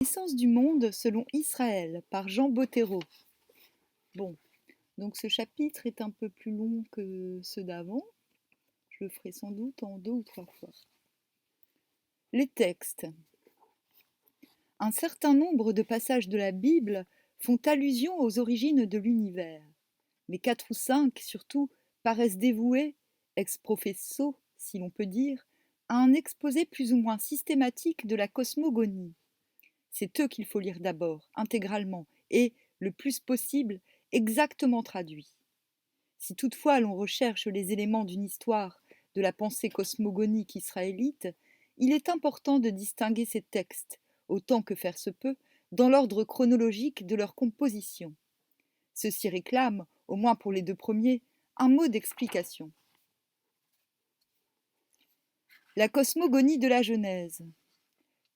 naissance du monde selon Israël par Jean Bottero. Bon, donc ce chapitre est un peu plus long que ceux d'avant. Je le ferai sans doute en 2 ou 3 fois. Les textes. Un certain nombre de passages de la Bible font allusion aux origines de l'univers, mais 4 ou 5 surtout paraissent dévoués, ex professo si l'on peut dire, à un exposé plus ou moins systématique de la cosmogonie. C'est eux qu'il faut lire d'abord, intégralement, et, le plus possible, exactement traduits. Si toutefois l'on recherche les éléments d'une histoire de la pensée cosmogonique israélite, il est important de distinguer ces textes, autant que faire se peut, dans l'ordre chronologique de leur composition. Ceux-ci réclament, au moins pour les 2 premiers, un mot d'explication. La cosmogonie de la Genèse.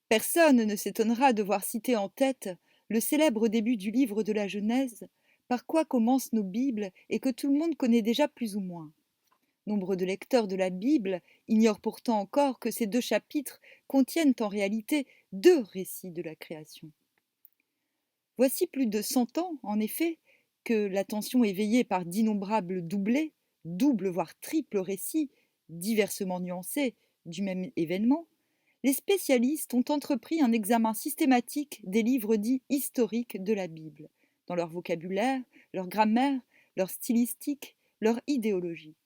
Personne ne s'étonnera de voir citer en tête le célèbre début du livre de la Genèse, par quoi commencent nos Bibles et que tout le monde connaît déjà plus ou moins. Nombre de lecteurs de la Bible ignorent pourtant encore que ces 2 chapitres contiennent en réalité 2 récits de la création. Voici plus de 100 ans, en effet, que l'attention éveillée par d'innombrables doublés, doubles voire triples récits, diversement nuancés, du même événement, les spécialistes ont entrepris un examen systématique des livres dits historiques de la Bible, dans leur vocabulaire, leur grammaire, leur stylistique, leur idéologie.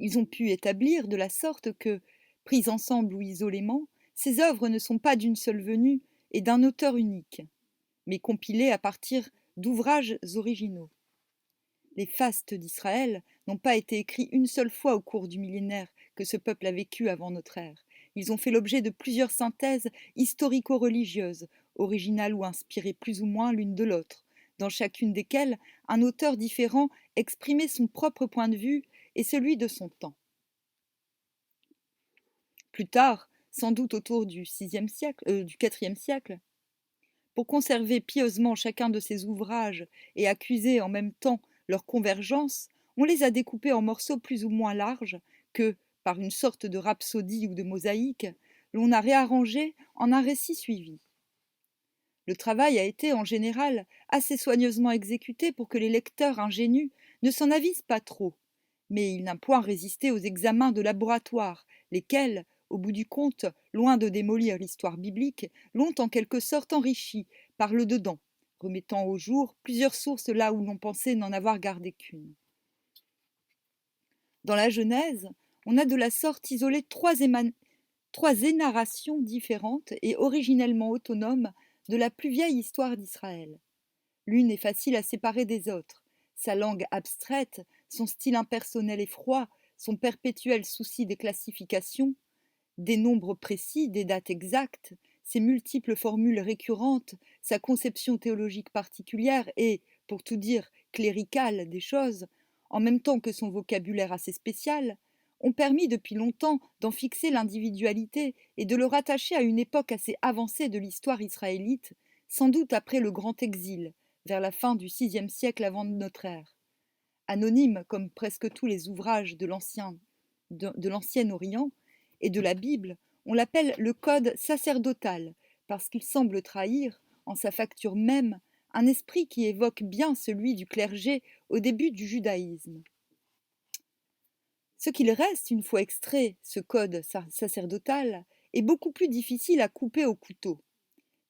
Ils ont pu établir de la sorte que, prises ensemble ou isolément, ces œuvres ne sont pas d'une seule venue et d'un auteur unique, mais compilées à partir d'ouvrages originaux. Les fastes d'Israël n'ont pas été écrits une seule fois au cours du millénaire que ce peuple a vécu avant notre ère. Ils ont fait l'objet de plusieurs synthèses historico-religieuses, originales ou inspirées plus ou moins l'une de l'autre, dans chacune desquelles un auteur différent exprimait son propre point de vue et celui de son temps. Plus tard, sans doute autour du IVe siècle, du IVe siècle, pour conserver pieusement chacun de ces ouvrages et accuser en même temps leur convergence, on les a découpés en morceaux plus ou moins larges que, par une sorte de rhapsodie ou de mosaïque, l'on a réarrangés en un récit suivi. Le travail a été, en général, assez soigneusement exécuté pour que les lecteurs ingénus ne s'en avisent pas trop, mais il n'a point résisté aux examens de laboratoire, lesquels, au bout du compte, loin de démolir l'histoire biblique, l'ont en quelque sorte enrichie par le dedans, remettant au jour plusieurs sources là où l'on pensait n'en avoir gardé qu'une. Dans la Genèse, on a de la sorte isolé 3 énarrations différentes et originellement autonomes de la plus vieille histoire d'Israël. L'une est facile à séparer des autres. Sa langue abstraite, son style impersonnel et froid, son perpétuel souci des classifications, des nombres précis, des dates exactes, ses multiples formules récurrentes, sa conception théologique particulière et, pour tout dire, cléricale des choses, en même temps que son vocabulaire assez spécial, ont permis depuis longtemps d'en fixer l'individualité et de le rattacher à une époque assez avancée de l'histoire israélite, sans doute après le grand exil, vers la fin du VIe siècle avant notre ère. Anonyme comme presque tous les ouvrages de l'Ancien Orient et de la Bible, on l'appelle le code sacerdotal, parce qu'il semble trahir, en sa facture même, un esprit qui évoque bien celui du clergé au début du judaïsme. Ce qu'il reste, une fois extrait ce code sacerdotal, est beaucoup plus difficile à couper au couteau.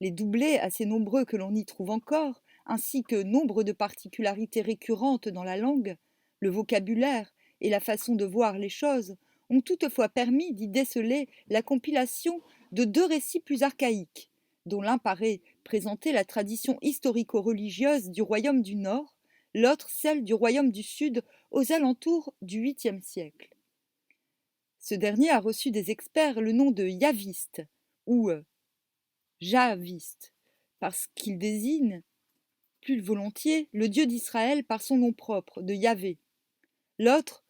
Les doublés, assez nombreux que l'on y trouve encore, ainsi que nombre de particularités récurrentes dans la langue, le vocabulaire et la façon de voir les choses, ont toutefois permis d'y déceler la compilation de 2 récits plus archaïques, dont l'un paraît présenter la tradition historico-religieuse du royaume du Nord, l'autre celle du royaume du Sud aux alentours du 8e siècle. Ce dernier a reçu des experts le nom de yaviste ou javiste, parce qu'il désigne, plus volontiers, le Dieu d'Israël par son nom propre, de Yahvé. L'autre,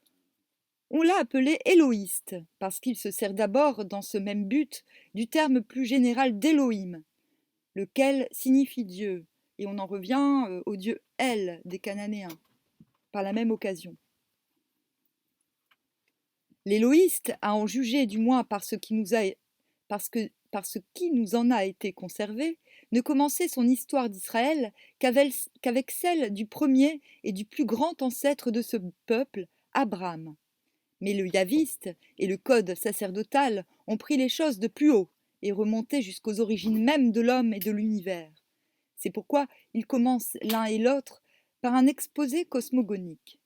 on l'a appelé éloïste, parce qu'il se sert d'abord, dans ce même but, du terme plus général d'Élohim, lequel signifie Dieu, et on en revient au dieu El des Cananéens, par la même occasion. L'éloïste, à en juger du moins par ce par ce qui nous en a été conservé, ne commençait son histoire d'Israël qu'avec celle du premier et du plus grand ancêtre de ce peuple, Abraham. Mais le yaviste et le code sacerdotal ont pris les choses de plus haut et remonté jusqu'aux origines mêmes de l'homme et de l'univers. C'est pourquoi ils commencent l'un et l'autre par un exposé cosmogonique.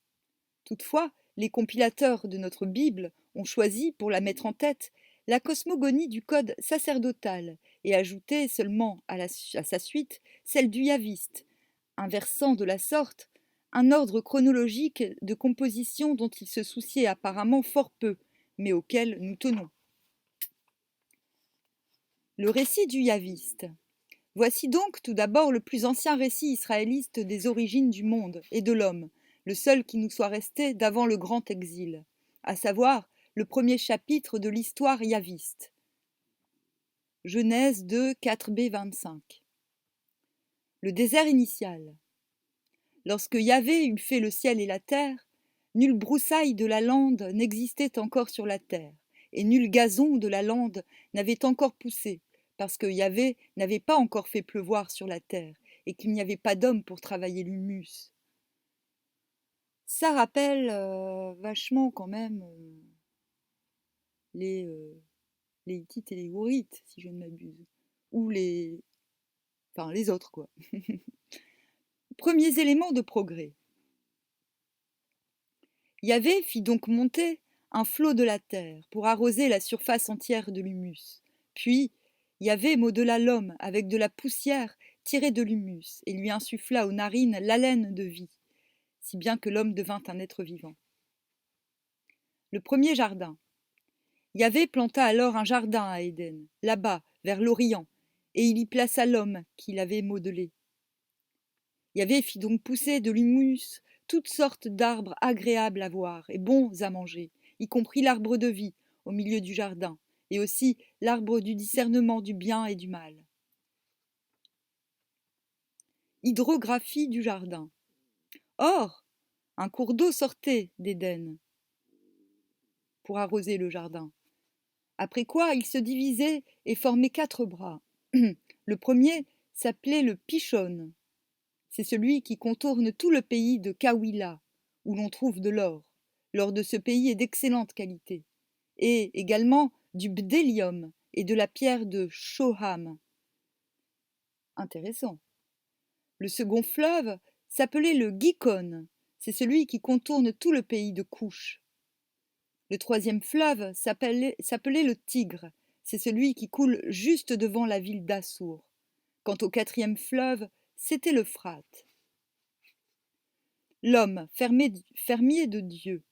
Toutefois, les compilateurs de notre Bible ont choisi, pour la mettre en tête, la cosmogonie du code sacerdotal et ajouté seulement à sa suite celle du yaviste, inversant de la sorte un ordre chronologique de composition dont ils se souciaient apparemment fort peu, mais auquel nous tenons. Le récit du yaviste. Voici donc tout d'abord le plus ancien récit israéliste des origines du monde et de l'homme, le seul qui nous soit resté d'avant le grand exil, à savoir le premier chapitre de l'histoire yaviste. Genèse 2, 4b 25. Le désert initial. Lorsque Yahvé eut fait le ciel et la terre, nulle broussaille de la lande n'existait encore sur la terre, et nul gazon de la lande n'avait encore poussé, parce que Yahvé n'avait pas encore fait pleuvoir sur la terre, et qu'il n'y avait pas d'homme pour travailler l'humus. Ça rappelle vachement quand même les Hittites et les Hurrites, si je ne m'abuse. Ou les autres, quoi. Premiers éléments de progrès. Yahvé fit donc monter un flot de la terre pour arroser la surface entière de l'humus. Puis Yahvé modela l'homme avec de la poussière tirée de l'humus et lui insuffla aux narines l'haleine de vie, si bien que l'homme devint un être vivant. Le premier jardin. Yahvé planta alors un jardin à Éden, là-bas, vers l'Orient, et il y plaça l'homme qu'il avait modelé. Yahvé fit donc pousser de l'humus toutes sortes d'arbres agréables à voir et bons à manger, y compris l'arbre de vie au milieu du jardin, et aussi l'arbre du discernement du bien et du mal. Hydrographie du jardin. Or, un cours d'eau sortait d'Éden pour arroser le jardin. Après quoi, il se divisait et formait 4 bras. Le premier s'appelait le Pishon. C'est celui qui contourne tout le pays de Kawila, où l'on trouve de l'or. L'or de ce pays est d'excellente qualité. Et également du bdellium et de la pierre de Shoham. Intéressant. Le second fleuve s'appelait le Gikon. C'est celui qui contourne tout le pays de Couche. Le troisième fleuve s'appelait le Tigre. C'est celui qui coule juste devant la ville d'Assour. Quant au quatrième fleuve, c'était l'Euphrate. L'homme, fermier de Dieu.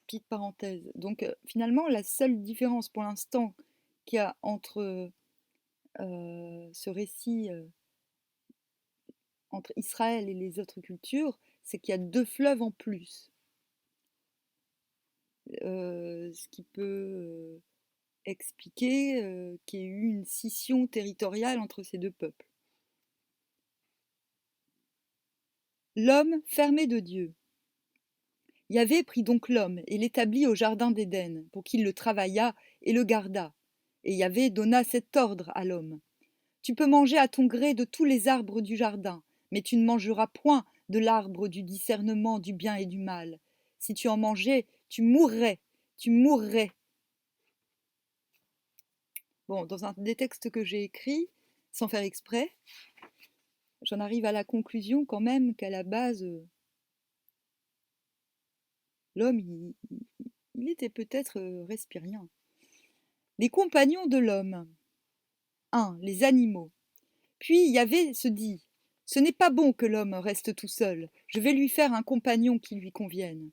Petite parenthèse. Donc finalement, la seule différence pour l'instant qu'il y a entre ce récit entre Israël et les autres cultures, c'est qu'il y a 2 fleuves en plus. Ce qui peut expliquer qu'il y ait eu une scission territoriale entre ces 2 peuples. L'homme fermé de Dieu. Yahvé prit donc l'homme et l'établit au jardin d'Éden, pour qu'il le travaillât et le gardât. Et Yahvé donna cet ordre à l'homme. Tu peux manger à ton gré de tous les arbres du jardin, mais tu ne mangeras point de l'arbre du discernement du bien et du mal. Si tu en mangeais, tu mourrais, tu mourrais. Bon, dans un des textes que j'ai écrits, sans faire exprès, j'en arrive à la conclusion quand même qu'à la base, l'homme, il était peut-être respirien. Les compagnons de l'homme. 1. Les animaux. Puis Yahvé se dit, ce n'est pas bon que l'homme reste tout seul, je vais lui faire un compagnon qui lui convienne.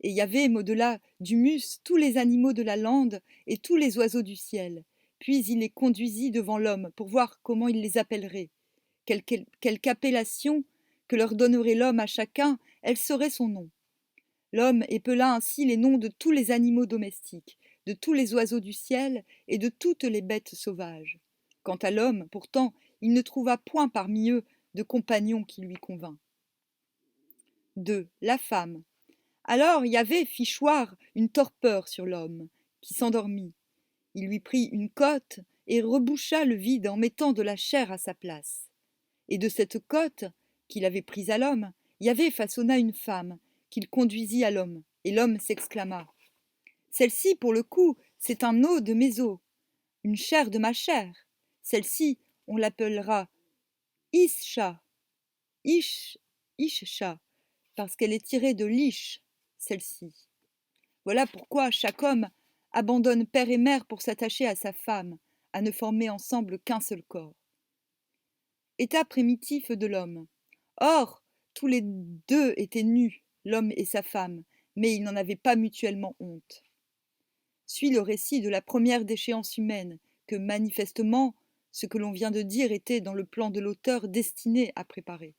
Et Yahvé modela d'humus tous les animaux de la lande et tous les oiseaux du ciel. Puis il les conduisit devant l'homme pour voir comment il les appellerait. Quelque appellation que leur donnerait l'homme à chacun, elle serait son nom. L'homme épela ainsi les noms de tous les animaux domestiques, de tous les oiseaux du ciel et de toutes les bêtes sauvages. Quant à l'homme, pourtant, il ne trouva point parmi eux de compagnon qui lui convînt. 2. La femme. Alors Yahvé fit choir une torpeur sur l'homme, qui s'endormit. Il lui prit une côte et reboucha le vide en mettant de la chair à sa place. Et de cette côte, qu'il avait prise à l'homme, Yahvé façonna une femme, qu'il conduisit à l'homme. Et l'homme s'exclama: Celle-ci, pour le coup, c'est un os de mes os, une chair de ma chair. Celle-ci, on l'appellera Isha, Ishsha, parce qu'elle est tirée de l'ish, celle-ci. Voilà pourquoi chaque homme abandonne père et mère pour s'attacher à sa femme, à ne former ensemble qu'un seul corps. État primitif de l'homme. Or, tous les deux étaient nus, l'homme et sa femme, mais ils n'en avaient pas mutuellement honte. Suit le récit de la première déchéance humaine, que manifestement, ce que l'on vient de dire était dans le plan de l'auteur destiné à préparer.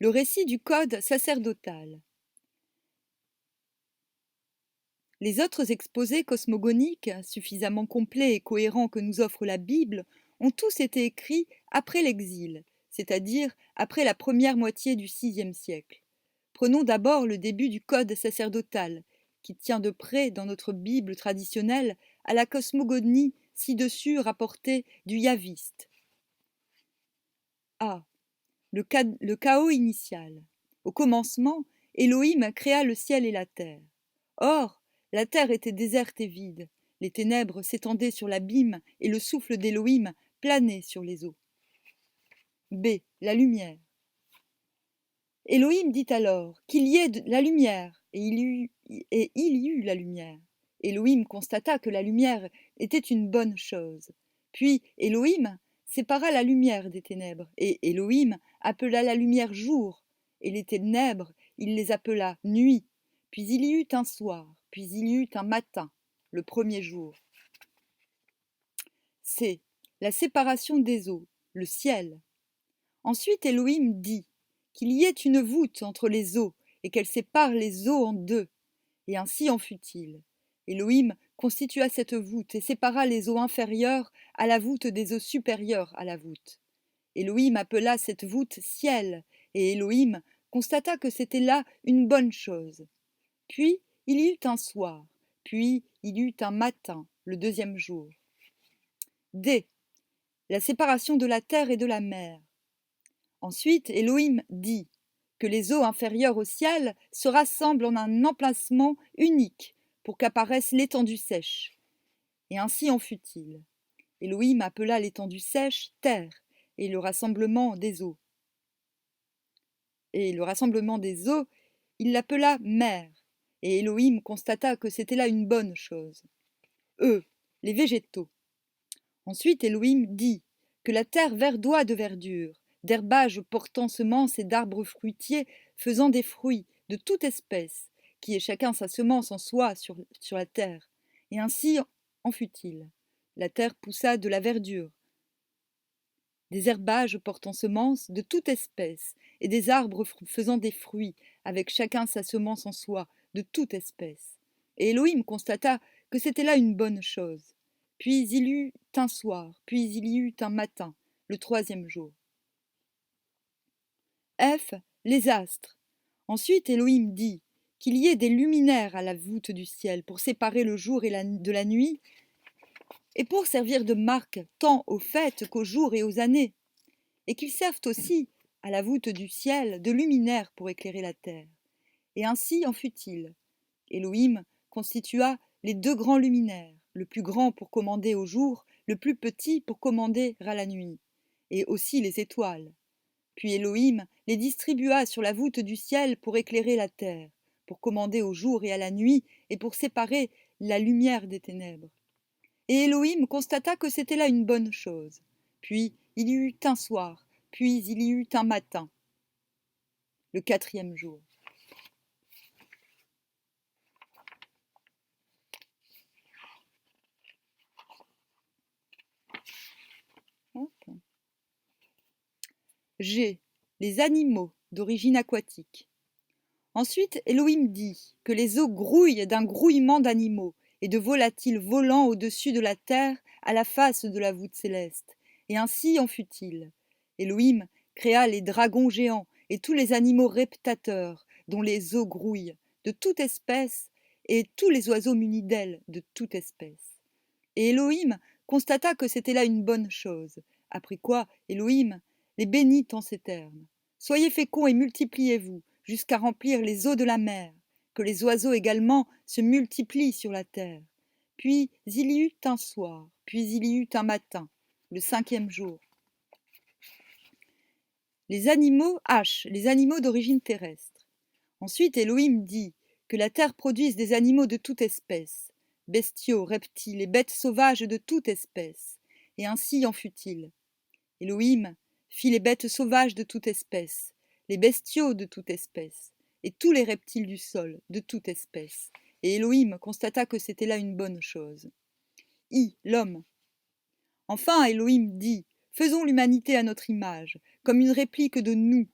Le récit du code sacerdotal. Les autres exposés cosmogoniques, suffisamment complets et cohérents que nous offre la Bible, ont tous été écrits après l'exil, c'est-à-dire après la première moitié du VIe siècle. Prenons d'abord le début du code sacerdotal, qui tient de près dans notre Bible traditionnelle à la cosmogonie ci-dessus rapportée du yaviste. A. Le chaos initial. Au commencement, Elohim créa le ciel et la terre. Or, la terre était déserte et vide, les ténèbres s'étendaient sur l'abîme et le souffle d'Elohim planait sur les eaux. B. La lumière. Elohim dit alors qu'il y ait de la lumière, et il y eut la lumière. Elohim constata que la lumière était une bonne chose. Puis Elohim sépara la lumière des ténèbres, et Elohim appela la lumière jour, et les ténèbres il les appela nuit. Puis il y eut un soir, puis il y eut un matin, le premier jour. C. La séparation des eaux, le ciel. Ensuite Elohim dit qu'il y ait une voûte entre les eaux, et qu'elle sépare les eaux en deux. Et ainsi en fut-il. Elohim constitua cette voûte et sépara les eaux inférieures à la voûte des eaux supérieures à la voûte. Elohim appela cette voûte ciel, et Elohim constata que c'était là une bonne chose. Puis il y eut un soir, puis il y eut un matin, le deuxième jour. D. La séparation de la terre et de la mer. Ensuite Elohim dit que les eaux inférieures au ciel se rassemblent en un emplacement unique pour qu'apparaisse l'étendue sèche. Et ainsi en fut-il. Elohim appela l'étendue sèche terre, et le rassemblement des eaux. Et le rassemblement des eaux, il l'appela mer, et Elohim constata que c'était là une bonne chose. Les végétaux. Ensuite Elohim dit que la terre verdoie de verdure, d'herbages portant semences et d'arbres fruitiers faisant des fruits de toute espèce, qui ait chacun sa semence en soi sur la terre. Et ainsi en fut-il. La terre poussa de la verdure, des herbages portant semences de toute espèce, et des arbres faisant des fruits, avec chacun sa semence en soi, de toute espèce. Et Elohim constata que c'était là une bonne chose. Puis il y eut un soir, puis il y eut un matin, le troisième jour. F. Les astres. Ensuite Elohim dit qu'il y ait des luminaires à la voûte du ciel pour séparer le jour de la nuit, et pour servir de marque tant aux fêtes qu'aux jours et aux années, et qu'ils servent aussi, à la voûte du ciel, de luminaires pour éclairer la terre. Et ainsi en fut-il. Elohim constitua les deux grands luminaires, le plus grand pour commander au jour, le plus petit pour commander à la nuit, et aussi les étoiles. Puis Elohim les distribua sur la voûte du ciel pour éclairer la terre, pour commander au jour et à la nuit, et pour séparer la lumière des ténèbres. Et Elohim constata que c'était là une bonne chose. Puis il y eut un soir, puis il y eut un matin, le quatrième jour. Hop. G. Les animaux d'origine aquatique. Ensuite Elohim dit que les eaux grouillent d'un grouillement d'animaux et de volatiles volant au-dessus de la terre à la face de la voûte céleste. Et ainsi en fut-il. Elohim créa les dragons géants et tous les animaux reptateurs, dont les eaux grouillent, de toute espèce, et tous les oiseaux munis d'ailes de toute espèce. Et Elohim constata que c'était là une bonne chose, après quoi Elohim les bénit en ces termes. Soyez féconds et multipliez-vous, jusqu'à remplir les eaux de la mer, que les oiseaux également se multiplient sur la terre. Puis il y eut un soir, puis il y eut un matin, le 5e jour. Les animaux d'origine terrestre. Ensuite Elohim dit que la terre produise des animaux de toute espèce, bestiaux, reptiles et bêtes sauvages de toute espèce, et ainsi en fut-il. Elohim fit les bêtes sauvages de toute espèce, les bestiaux de toute espèce, et tous les reptiles du sol de toute espèce. Et Elohim constata que c'était là une bonne chose. L'homme. Enfin Elohim dit, faisons l'humanité à notre image, comme une réplique de nous,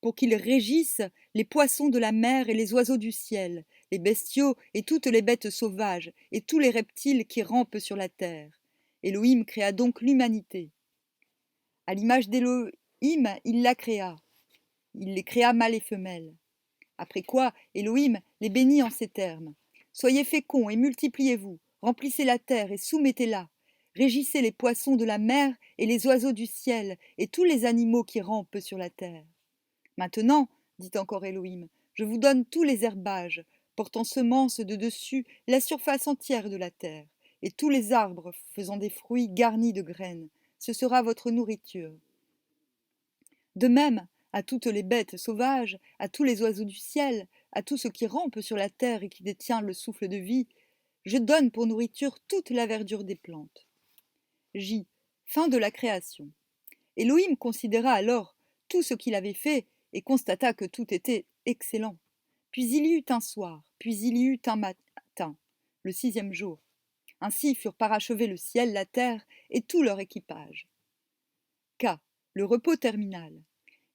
pour qu'ils régissent les poissons de la mer et les oiseaux du ciel, les bestiaux et toutes les bêtes sauvages, et tous les reptiles qui rampent sur la terre. Elohim créa donc l'humanité. À l'image d'Elohim, il la créa. Il les créa mâles et femelles. Après quoi, Elohim les bénit en ces termes. Soyez féconds et multipliez-vous, remplissez la terre et soumettez-la. Régissez les poissons de la mer et les oiseaux du ciel et tous les animaux qui rampent sur la terre. Maintenant, dit encore Elohim, je vous donne tous les herbages, portant semences de dessus la surface entière de la terre, et tous les arbres faisant des fruits garnis de graines. Ce sera votre nourriture. De même, à toutes les bêtes sauvages, à tous les oiseaux du ciel, à tout ce qui rampe sur la terre et qui détient le souffle de vie, je donne pour nourriture toute la verdure des plantes. Fin de la création. Elohim considéra alors tout ce qu'il avait fait et constata que tout était excellent. Puis il y eut un soir, puis il y eut un matin, le 6e jour. Ainsi furent parachevés le ciel, la terre et tout leur équipage. Le repos terminal.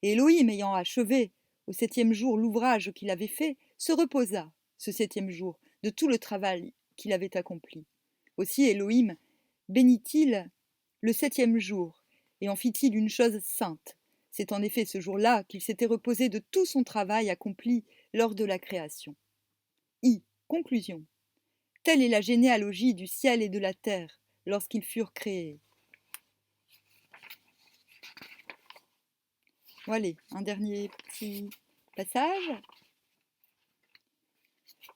Et Elohim ayant achevé au 7e jour l'ouvrage qu'il avait fait, se reposa, ce 7e jour, de tout le travail qu'il avait accompli. Aussi Elohim bénit-il le 7e jour, et en fit-il une chose sainte. C'est en effet ce jour-là qu'il s'était reposé de tout son travail accompli lors de la création. Conclusion. Telle est la généalogie du ciel et de la terre lorsqu'ils furent créés. Voilà, un dernier petit passage.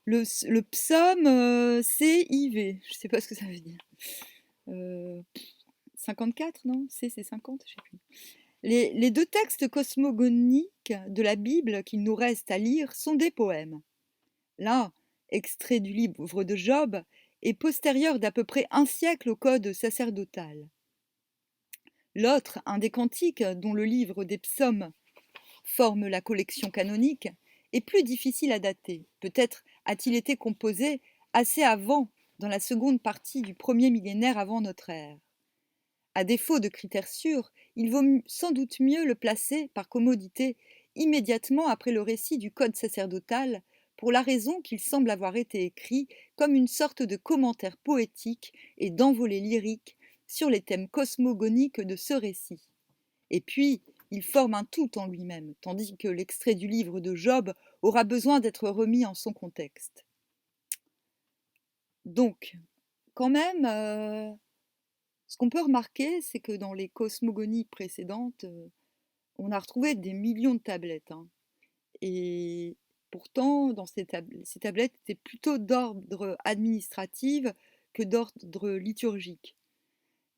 Le psaume CIV, je ne sais pas ce que ça veut dire. 54, non? C'est 50, je ne sais plus. Les 2 textes cosmogoniques de la Bible qu'il nous reste à lire sont des poèmes. L'un, extrait du livre de Job, est postérieur d'à peu près un siècle au code sacerdotal. L'autre, un des cantiques dont le livre des psaumes forme la collection canonique, est plus difficile à dater. Peut-être a-t-il été composé assez avant, dans la seconde partie du 1er millénaire avant notre ère. À défaut de critères sûrs, il vaut sans doute mieux le placer, par commodité, immédiatement après le récit du code sacerdotal, pour la raison qu'il semble avoir été écrit comme une sorte de commentaire poétique et d'envolée lyrique sur les thèmes cosmogoniques de ce récit. Et puis, il forme un tout en lui-même, tandis que l'extrait du livre de Job aura besoin d'être remis en son contexte. Donc, quand même, ce qu'on peut remarquer, c'est que dans les cosmogonies précédentes, on a retrouvé des millions de tablettes. Et pourtant, dans ces tablettes étaient plutôt d'ordre administratif que d'ordre liturgique.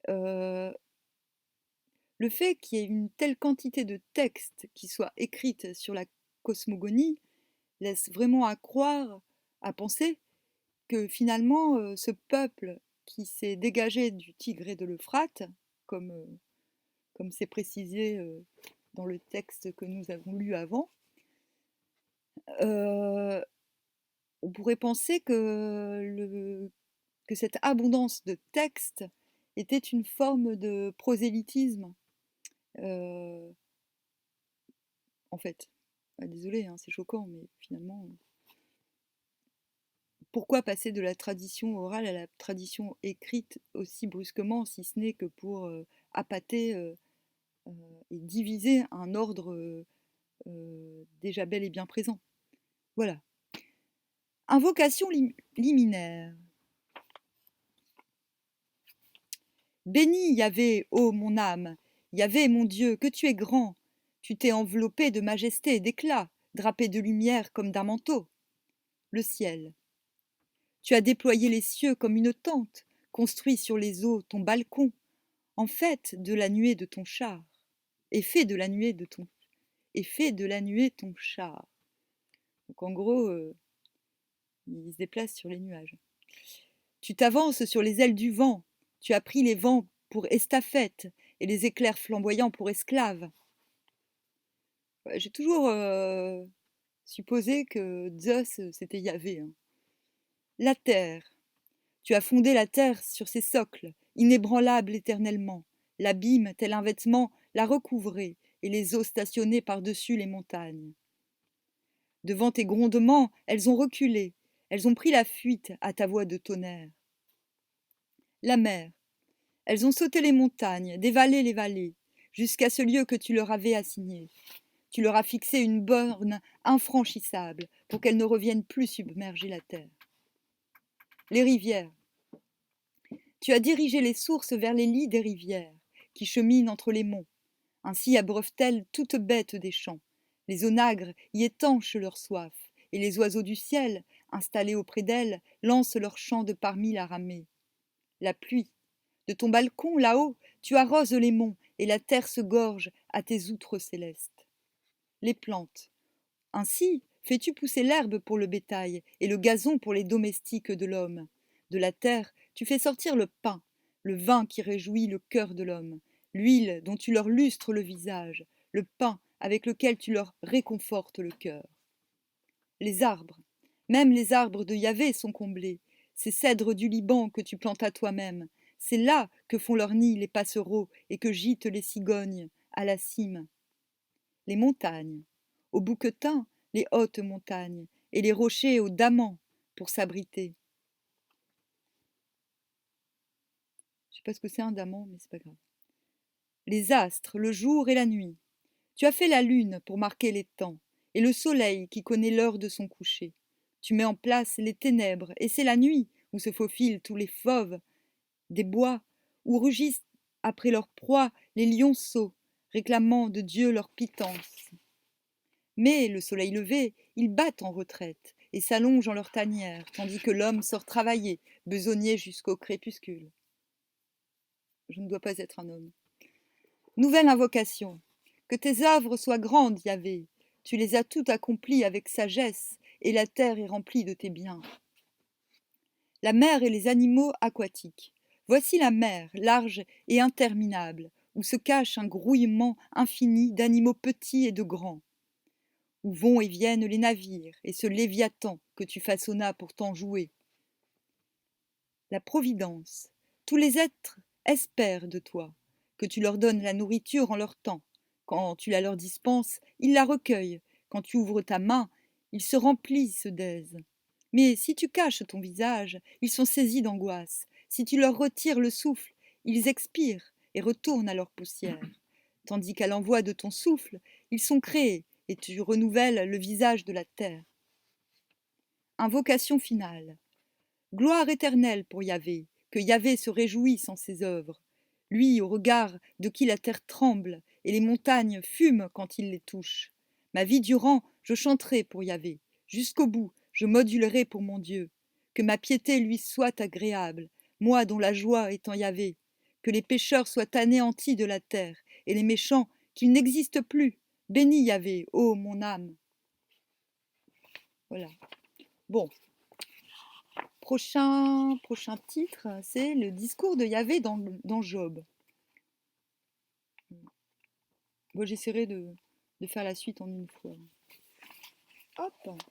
Le fait qu'il y ait une telle quantité de textes qui soient écrites sur la cosmogonie laisse vraiment à croire, à penser, que finalement, ce peuple qui s'est dégagé du Tigre et de l'Euphrate, comme c'est précisé dans le texte que nous avons lu avant, on pourrait penser que cette abondance de textes était une forme de prosélytisme, en fait. Désolée, c'est choquant, mais finalement, pourquoi passer de la tradition orale à la tradition écrite aussi brusquement, si ce n'est que pour appâter et diviser un ordre déjà bel et bien présent. Voilà. Invocation liminaire. Béni Yahvé, ô mon âme, Yahvé mon Dieu, que tu es grand. Tu t'es enveloppé de majesté et d'éclat, drapé de lumière comme d'un manteau. Le ciel. Tu as déployé les cieux comme une tente, construit sur les eaux ton balcon, en fait de la nuée de ton char, et fait de la nuée de ton char. Donc en gros, il se déplace sur les nuages. Tu t'avances sur les ailes du vent, tu as pris les vents pour estafette et les éclairs flamboyants pour esclaves. J'ai toujours supposé que Zeus, c'était Yahvé. Hein. La terre. Tu as fondé la terre sur ses socles, inébranlable éternellement. L'abîme, tel un vêtement, l'a recouvré, et les eaux stationnées par-dessus les montagnes. Devant tes grondements, elles ont reculé, elles ont pris la fuite à ta voix de tonnerre. La mer. Elles ont sauté les montagnes, dévalé les vallées, jusqu'à ce lieu que tu leur avais assigné. Tu leur as fixé une borne infranchissable pour qu'elles ne reviennent plus submerger la terre. Les rivières. Tu as dirigé les sources vers les lits des rivières, qui cheminent entre les monts. Ainsi abreuvent-elles toutes bêtes des champs. Les onagres y étanchent leur soif, et les oiseaux du ciel, installés auprès d'elles, lancent leur chant de parmi la ramée. La pluie. De ton balcon, là-haut, tu arroses les monts, et la terre se gorge à tes outres célestes. Les plantes. Ainsi fais-tu pousser l'herbe pour le bétail, et le gazon pour les domestiques de l'homme. De la terre, tu fais sortir le pain, le vin qui réjouit le cœur de l'homme, l'huile dont tu leur lustres le visage, le pain avec lequel tu leur réconfortes le cœur. Les arbres, même les arbres de Yahvé sont comblés, ces cèdres du Liban que tu plantas toi-même, c'est là que font leur nid les passereaux et que gîtent les cigognes, à la cime. Les montagnes, au bouquetin, les hautes montagnes, et les rochers aux damans pour s'abriter. Je sais pas ce que c'est un daman, mais c'est pas grave. Les astres, le jour et la nuit. Tu as fait la lune pour marquer les temps, et le soleil qui connaît l'heure de son coucher. Tu mets en place les ténèbres, et c'est la nuit où se faufilent tous les fauves des bois, où rugissent après leur proie les lionceaux, réclamant de Dieu leur pitance. Mais, le soleil levé, ils battent en retraite et s'allongent en leur tanière, tandis que l'homme sort travailler, besogner jusqu'au crépuscule. Je ne dois pas être un homme. Nouvelle invocation. Que tes œuvres soient grandes, Yahvé. Tu les as toutes accomplies avec sagesse, et la terre est remplie de tes biens. La mer et les animaux aquatiques. Voici la mer, large et interminable, où se cache un grouillement infini d'animaux petits et de grands, où vont et viennent les navires et ce léviathan que tu façonnas pour t'en jouer. La providence. Tous les êtres espèrent de toi, que tu leur donnes la nourriture en leur temps. Quand tu la leur dispenses, ils la recueillent. Quand tu ouvres ta main, ils se remplissent d'aise. Mais si tu caches ton visage, ils sont saisis d'angoisse. Si tu leur retires le souffle, ils expirent et retournent à leur poussière. Tandis qu'à l'envoi de ton souffle, ils sont créés et tu renouvelles le visage de la terre. Invocation finale. Gloire éternelle pour Yahvé, que Yahvé se réjouisse en ses œuvres. Lui, au regard de qui la terre tremble et les montagnes fument quand il les touche. Ma vie durant, je chanterai pour Yahvé. Jusqu'au bout, je modulerai pour mon Dieu. Que ma piété lui soit agréable, moi dont la joie est en Yahvé. Que les pécheurs soient anéantis de la terre, et les méchants qu'ils n'existent plus. Bénis Yahvé, ô mon âme. Voilà. Bon. Prochain titre, c'est le discours de Yahvé dans Job. Bon, j'essaierai de faire la suite en une fois. Hop.